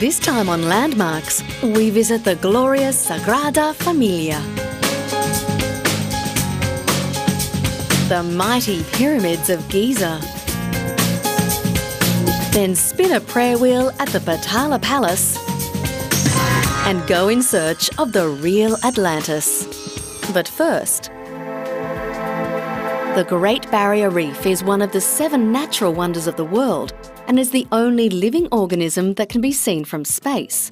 This time on Landmarks, we visit the glorious Sagrada Familia. The mighty pyramids of Giza. Then spin a prayer wheel at the Patala Palace and go in search of the real Atlantis. But first, the Great Barrier Reef is one of the 7 natural wonders of the world and is the only living organism that can be seen from space.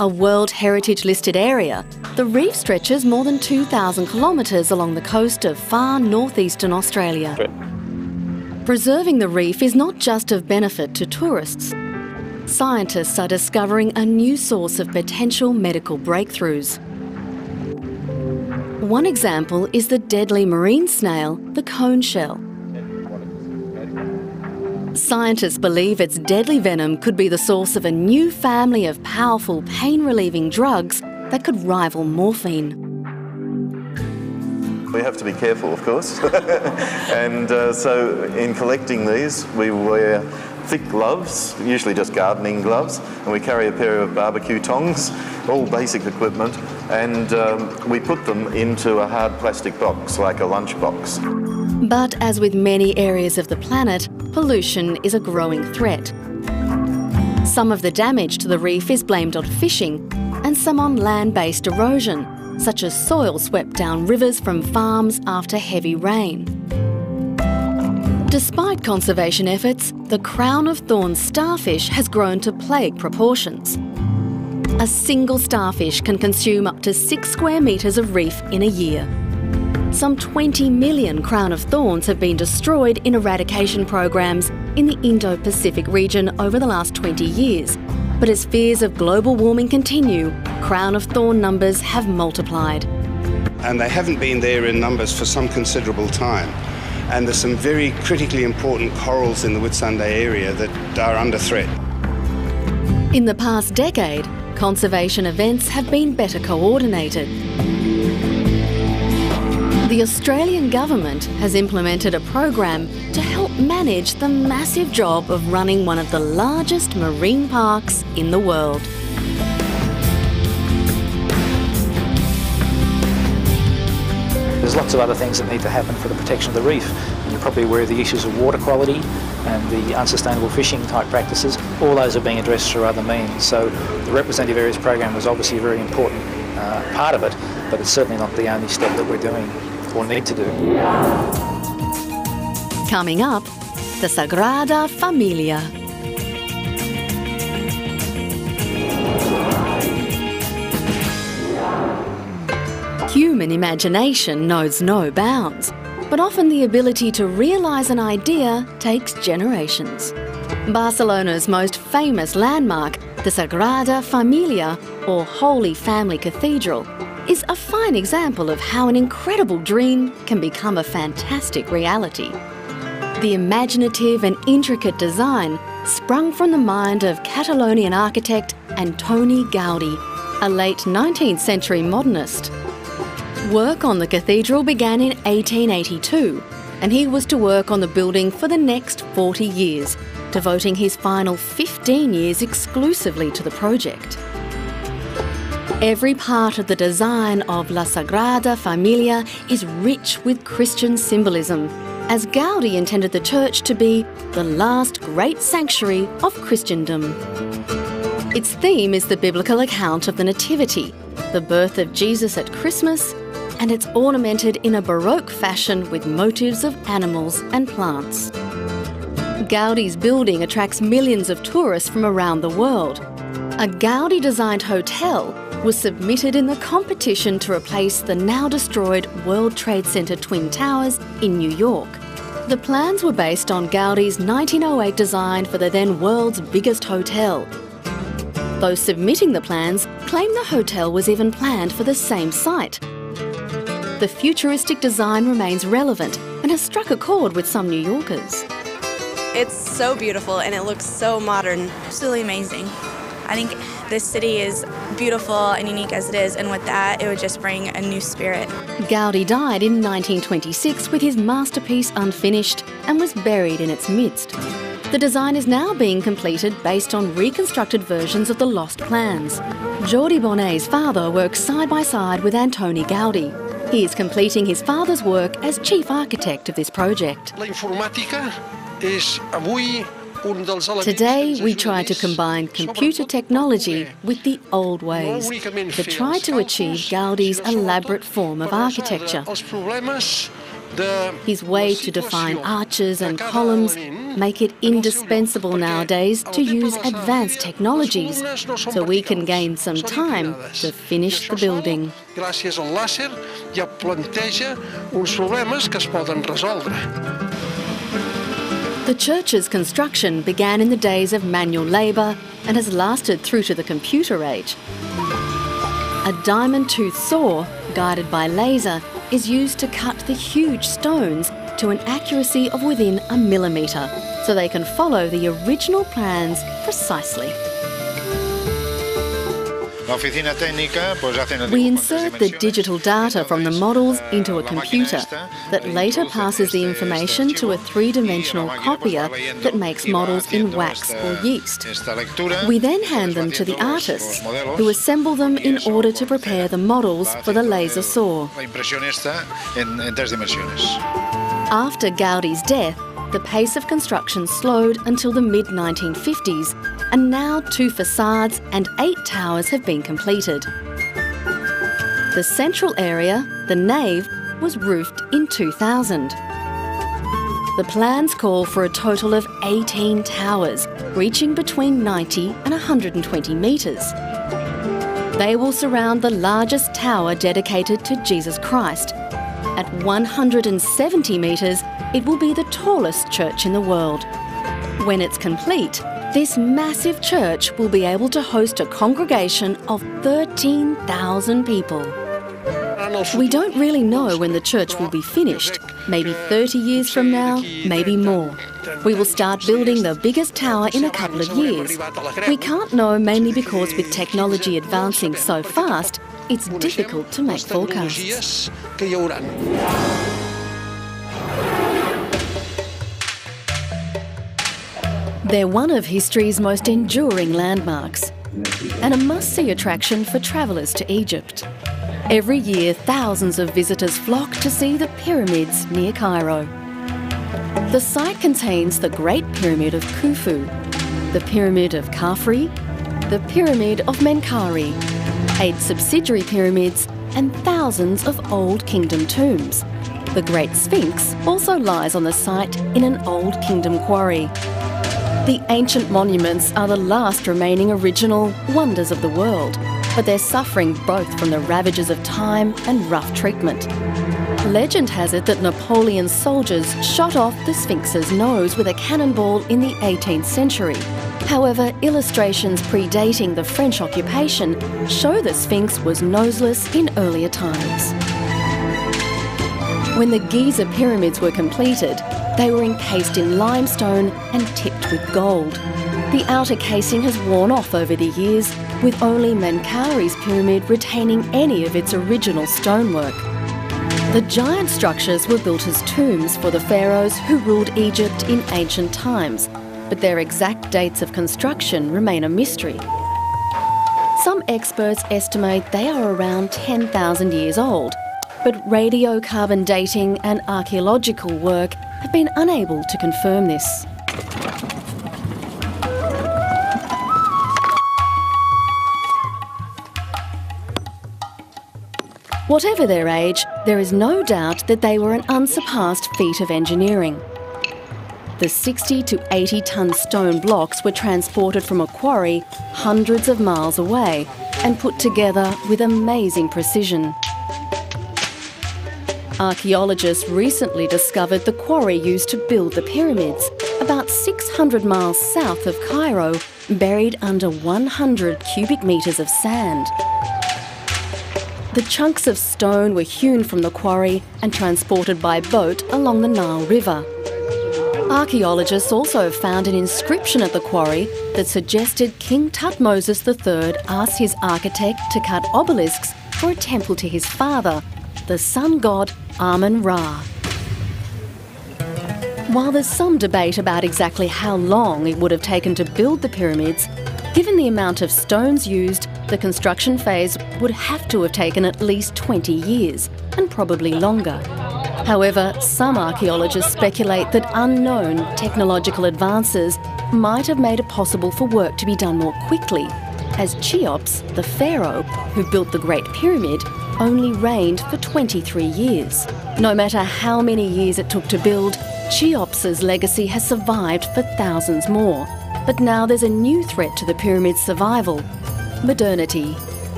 A World Heritage listed area, the reef stretches more than 2,000 kilometres along the coast of far northeastern Australia. Preserving the reef is not just of benefit to tourists. Scientists are discovering a new source of potential medical breakthroughs. One example is the deadly marine snail, the cone shell. Scientists believe its deadly venom could be the source of a new family of powerful pain-relieving drugs that could rival morphine. We have to be careful, of course, and so in collecting these we wear thick gloves, usually just gardening gloves, and we carry a pair of barbecue tongs, all basic equipment, and we put them into a hard plastic box, like a lunch box. But as with many areas of the planet, pollution is a growing threat. Some of the damage to the reef is blamed on fishing and some on land-based erosion, such as soil swept down rivers from farms after heavy rain. Despite conservation efforts, the crown of thorns starfish has grown to plague proportions. A single starfish can consume up to 6 square metres of reef in a year. Some 20 million crown of thorns have been destroyed in eradication programs in the Indo-Pacific region over the last 20 years. But as fears of global warming continue, crown of thorn numbers have multiplied. And they haven't been there in numbers for some considerable time. And there's some very critically important corals in the Whitsunday area that are under threat. In the past decade, conservation events have been better coordinated. The Australian government has implemented a program to help manage the massive job of running one of the largest marine parks in the world. There's lots of other things that need to happen for the protection of the reef. And you're probably aware of the issues of water quality and the unsustainable fishing type practices. All those are being addressed through other means. So the Representative Areas program was obviously a very important part of it, but it's certainly not the only step that we're doing or need to do. Coming up, the Sagrada Familia. Human imagination knows no bounds, but often the ability to realise an idea takes generations. Barcelona's most famous landmark, the Sagrada Familia, or Holy Family Cathedral, is a fine example of how an incredible dream can become a fantastic reality. The imaginative and intricate design sprung from the mind of Catalonian architect Antoni Gaudí, a late 19th century modernist. Work on the cathedral began in 1882, and he was to work on the building for the next 40 years, devoting his final 15 years exclusively to the project. Every part of the design of La Sagrada Familia is rich with Christian symbolism, as Gaudí intended the church to be the last great sanctuary of Christendom. Its theme is the biblical account of the Nativity, the birth of Jesus at Christmas, and it's ornamented in a Baroque fashion with motifs of animals and plants. Gaudí's building attracts millions of tourists from around the world. A Gaudí-designed hotel was submitted in the competition to replace the now-destroyed World Trade Center Twin Towers in New York. The plans were based on Gaudí's 1908 design for the then world's biggest hotel. Those submitting the plans claim the hotel was even planned for the same site. The futuristic design remains relevant and has struck a chord with some New Yorkers. It's so beautiful and it looks so modern. Absolutely amazing. I think this city is beautiful and unique as it is, and with that, it would just bring a new spirit. Gaudí died in 1926 with his masterpiece unfinished and was buried in its midst. The design is now being completed based on reconstructed versions of the lost plans. Jordi Bonet's father works side by side with Antoni Gaudi. He is completing his father's work as chief architect of this project. Today, we try to combine computer technology with the old ways that try to achieve Gaudi's elaborate form of architecture. His way to define arches and columns make it indispensable nowadays to use advanced technologies so we can gain some time to finish the building. The church's construction began in the days of manual labour and has lasted through to the computer age. A diamond-toothed saw, guided by laser, is used to cut the huge stones to an accuracy of within a millimetre, so they can follow the original plans precisely. We insert the digital data from the models into a computer that later passes the information to a three-dimensional copier that makes models in wax or yeast. We then hand them to the artists, who assemble them in order to prepare the models for the laser saw. After Gaudi's death, the pace of construction slowed until the mid-1950s, and now 2 facades and 8 towers have been completed. The central area, the nave, was roofed in 2000. The plans call for a total of 18 towers, reaching between 90 and 120 metres. They will surround the largest tower dedicated to Jesus Christ. At 170 metres, it will be the tallest church in the world. When it's complete, this massive church will be able to host a congregation of 13,000 people. We don't really know when the church will be finished. Maybe 30 years from now, maybe more. We will start building the biggest tower in a couple of years. We can't know mainly because with technology advancing so fast, it's difficult to make forecasts. They're one of history's most enduring landmarks and a must-see attraction for travellers to Egypt. Every year, thousands of visitors flock to see the pyramids near Cairo. The site contains the Great Pyramid of Khufu, the Pyramid of Khafre, the Pyramid of Menkaure, 8 subsidiary pyramids and thousands of Old Kingdom tombs. The Great Sphinx also lies on the site in an Old Kingdom quarry. The ancient monuments are the last remaining original wonders of the world, but they're suffering both from the ravages of time and rough treatment. Legend has it that Napoleon's soldiers shot off the Sphinx's nose with a cannonball in the 18th century. However, illustrations predating the French occupation show the Sphinx was noseless in earlier times. When the Giza pyramids were completed, they were encased in limestone and tipped with gold. The outer casing has worn off over the years, with only Menkaure's pyramid retaining any of its original stonework. The giant structures were built as tombs for the pharaohs who ruled Egypt in ancient times, but their exact dates of construction remain a mystery. Some experts estimate they are around 10,000 years old, but radiocarbon dating and archaeological work have been unable to confirm this. Whatever their age, there is no doubt that they were an unsurpassed feat of engineering. The 60 to 80 tonne stone blocks were transported from a quarry hundreds of miles away and put together with amazing precision. Archaeologists recently discovered the quarry used to build the pyramids, about 600 miles south of Cairo, buried under 100 cubic metres of sand. The chunks of stone were hewn from the quarry and transported by boat along the Nile River. Archaeologists also found an inscription at the quarry that suggested King Tutmosis III asked his architect to cut obelisks for a temple to his father, the sun god Amun-Ra. While there's some debate about exactly how long it would have taken to build the pyramids, given the amount of stones used, the construction phase would have to have taken at least 20 years, and probably longer. However, some archaeologists speculate that unknown technological advances might have made it possible for work to be done more quickly, as Cheops, the pharaoh who built the Great Pyramid, only reigned for 23 years. No matter how many years it took to build, Cheops's legacy has survived for thousands more. But now there's a new threat to the pyramid's survival: modernity.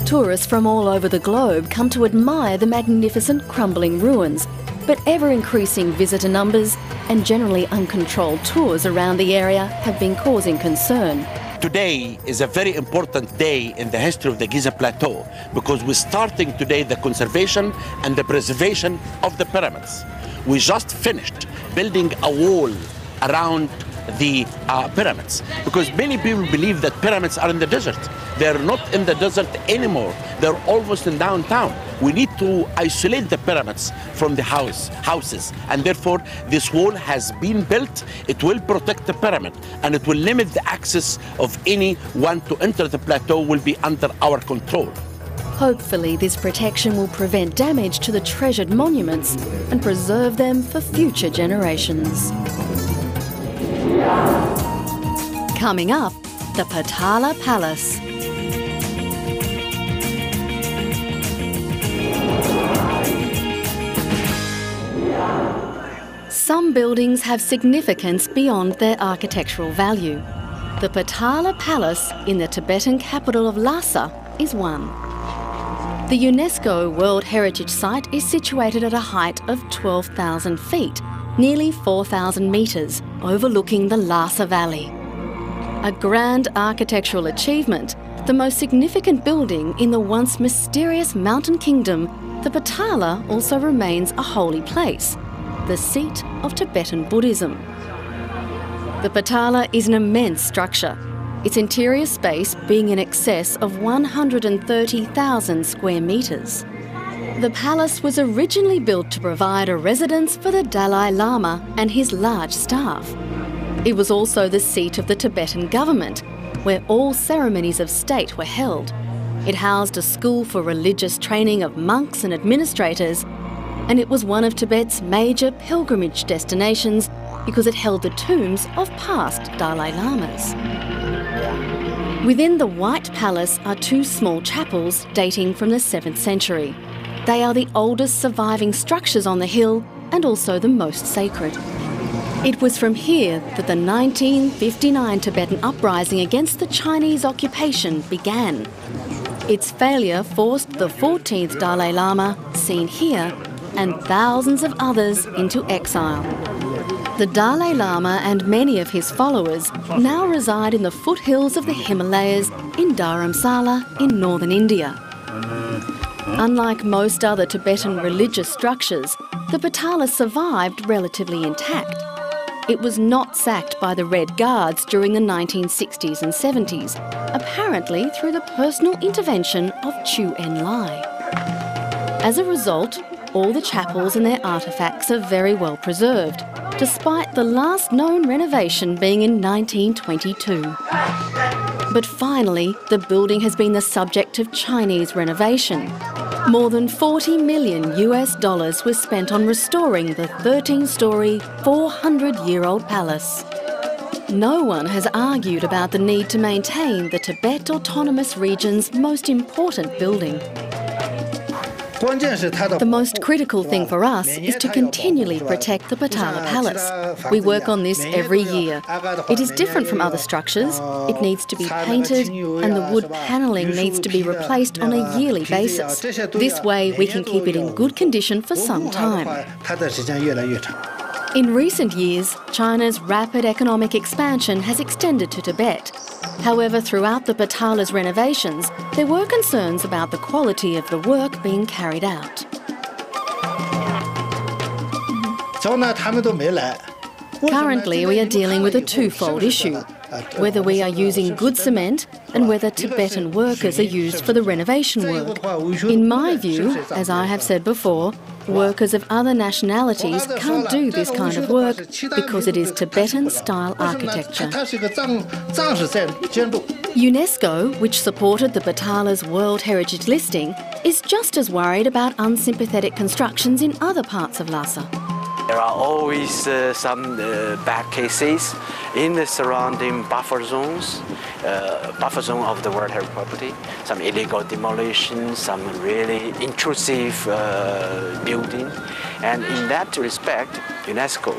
Tourists from all over the globe come to admire the magnificent crumbling ruins, but ever-increasing visitor numbers and generally uncontrolled tours around the area have been causing concern. Today is a very important day in the history of the Giza Plateau because we're starting today the conservation and the preservation of the pyramids. We just finished building a wall around the pyramids because many people believe that pyramids are in the desert. They're not in the desert anymore. They're almost in downtown. We need to isolate the pyramids from the houses, and therefore this wall has been built. It will protect the pyramid and it will limit the access of anyone to enter the plateau. Will be under our control. Hopefully this protection will prevent damage to the treasured monuments and preserve them for future generations. Coming up, the Patala Palace. Some buildings have significance beyond their architectural value. The Patala Palace in the Tibetan capital of Lhasa is one. The UNESCO World Heritage Site is situated at a height of 12,000 feet, nearly 4,000 metres, overlooking the Lhasa Valley. A grand architectural achievement, the most significant building in the once mysterious mountain kingdom, the Patala also remains a holy place, the seat of Tibetan Buddhism. The Patala is an immense structure, its interior space being in excess of 130,000 square metres. The palace was originally built to provide a residence for the Dalai Lama and his large staff. It was also the seat of the Tibetan government, where all ceremonies of state were held. It housed a school for religious training of monks and administrators, and it was one of Tibet's major pilgrimage destinations because it held the tombs of past Dalai Lamas. Within the White Palace are two small chapels dating from the 7th century. They are the oldest surviving structures on the hill and also the most sacred. It was from here that the 1959 Tibetan uprising against the Chinese occupation began. Its failure forced the 14th Dalai Lama, seen here, and thousands of others into exile. The Dalai Lama and many of his followers now reside in the foothills of the Himalayas in Dharamsala in northern India. Unlike most other Tibetan religious structures, the Patala survived relatively intact. It was not sacked by the Red Guards during the 1960s and 70s, apparently through the personal intervention of Chu Enlai. As a result, all the chapels and their artefacts are very well preserved, despite the last known renovation being in 1922. But finally, the building has been the subject of Chinese renovation. More than $40 million was spent on restoring the 13-storey, 400-year-old palace. No one has argued about the need to maintain the Tibet Autonomous Region's most important building. The most critical thing for us is to continually protect the Patala Palace. We work on this every year. It is different from other structures. It needs to be painted and the wood panelling needs to be replaced on a yearly basis. This way we can keep it in good condition for some time. In recent years, China's rapid economic expansion has extended to Tibet. However, throughout the Patala's renovations, there were concerns about the quality of the work being carried out. Currently, we are dealing with a twofold issue. whether we are using good cement and whether Tibetan workers are used for the renovation work. In my view, as I have said before, workers of other nationalities can't do this kind of work because it is Tibetan-style architecture. UNESCO, which supported the Patala's World Heritage listing, is just as worried about unsympathetic constructions in other parts of Lhasa. There are always some bad cases in the surrounding buffer zones, buffer zone of the World Heritage Property, some illegal demolition, some really intrusive building. And in that respect, UNESCO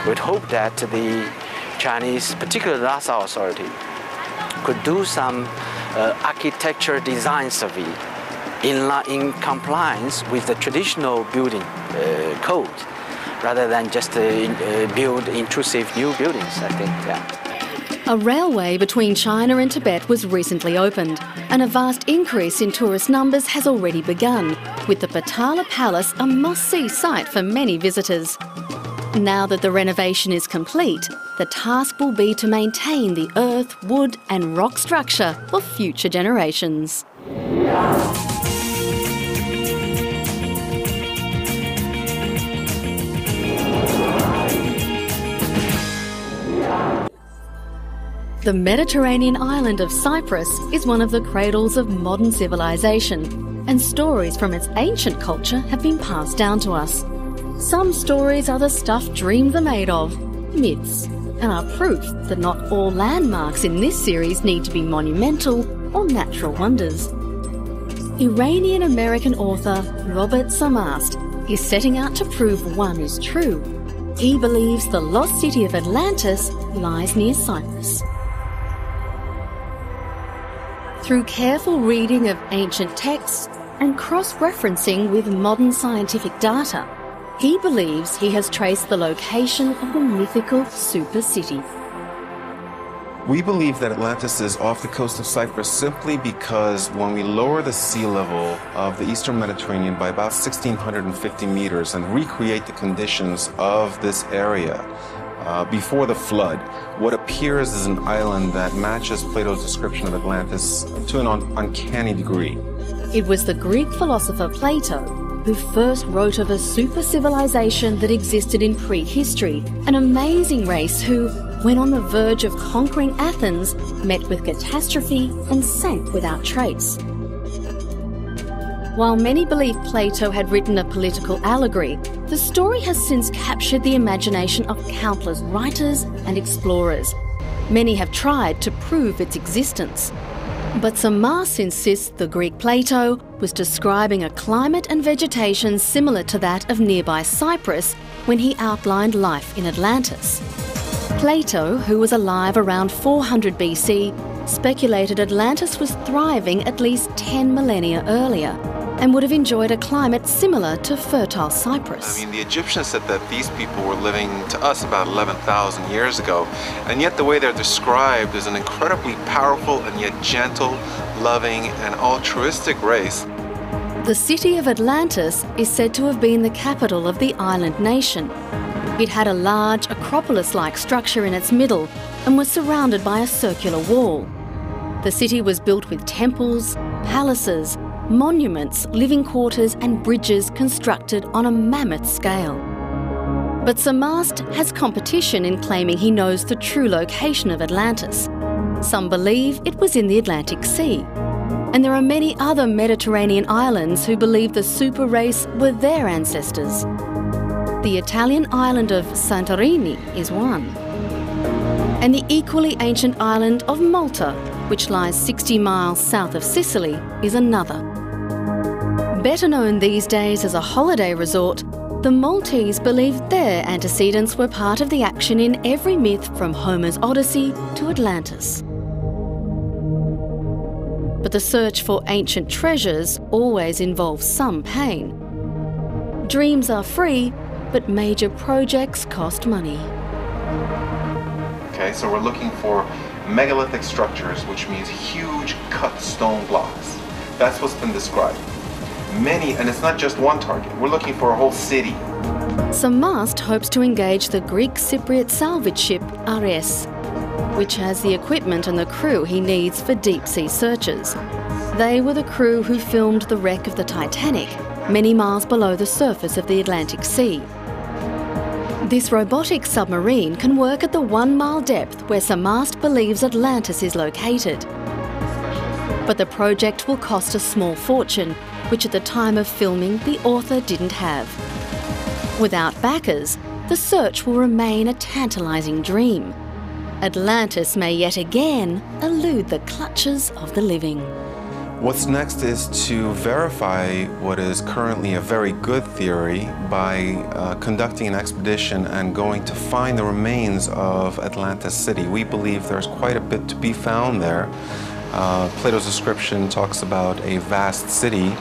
would hope that the Chinese, particularly Lhasa authority, could do some architecture design survey in compliance with the traditional building code, rather than just build intrusive new buildings, I think, yeah. A railway between China and Tibet was recently opened, and a vast increase in tourist numbers has already begun, with the Patala Palace a must-see sight for many visitors. Now that the renovation is complete, the task will be to maintain the earth, wood and rock structure for future generations. The Mediterranean island of Cyprus is one of the cradles of modern civilization, and stories from its ancient culture have been passed down to us. Some stories are the stuff dreams are made of, myths, and are proof that not all landmarks in this series need to be monumental or natural wonders. Iranian-American author Robert Samast is setting out to prove one is true. He believes the lost city of Atlantis lies near Cyprus. Through careful reading of ancient texts and cross-referencing with modern scientific data, he believes he has traced the location of the mythical super city. We believe that Atlantis is off the coast of Cyprus simply because when we lower the sea level of the eastern Mediterranean by about 1,650 meters and recreate the conditions of this area before the flood, what appears is an island that matches Plato's description of Atlantis to an uncanny degree. It was the Greek philosopher Plato who first wrote of a super civilization that existed in prehistory, an amazing race who, when on the verge of conquering Athens, met with catastrophe and sank without trace. While many believe Plato had written a political allegory, the story has since captured the imagination of countless writers and explorers. Many have tried to prove its existence. But Samast insists the Greek Plato was describing a climate and vegetation similar to that of nearby Cyprus when he outlined life in Atlantis. Plato, who was alive around 400 BC, speculated Atlantis was thriving at least 10 millennia earlier and would have enjoyed a climate similar to fertile Cyprus. I mean, the Egyptians said that these people were living to us about 11,000 years ago, and yet the way they're described is an incredibly powerful and yet gentle, loving and altruistic race. The city of Atlantis is said to have been the capital of the island nation. It had a large acropolis-like structure in its middle and was surrounded by a circular wall. The city was built with temples, palaces, monuments, living quarters and bridges constructed on a mammoth scale. But Samast has competition in claiming he knows the true location of Atlantis. Some believe it was in the Atlantic Sea. And there are many other Mediterranean islands who believe the super race were their ancestors. The Italian island of Santorini is one. And the equally ancient island of Malta, which lies 60 miles south of Sicily, is another. Better known these days as a holiday resort, the Maltese believed their antecedents were part of the action in every myth from Homer's Odyssey to Atlantis. But the search for ancient treasures always involves some pain. Dreams are free, but major projects cost money. Okay, so we're looking for megalithic structures, which means huge cut stone blocks. That's what's been described. Many, and it's not just one target, we're looking for a whole city. Samast hopes to engage the Greek Cypriot salvage ship Ares. which has the equipment and the crew he needs for deep-sea searches. They were the crew who filmed the wreck of the Titanic, many miles below the surface of the Atlantic Sea. This robotic submarine can work at the 1-mile depth where Sir Mast believes Atlantis is located. But the project will cost a small fortune, which at the time of filming the author didn't have. Without backers, the search will remain a tantalising dream. Atlantis may yet again elude the clutches of the living. What's next is to verify what is currently a very good theory by conducting an expedition and going to find the remains of Atlantis City. We believe there's quite a bit to be found there. Plato's description talks about a vast city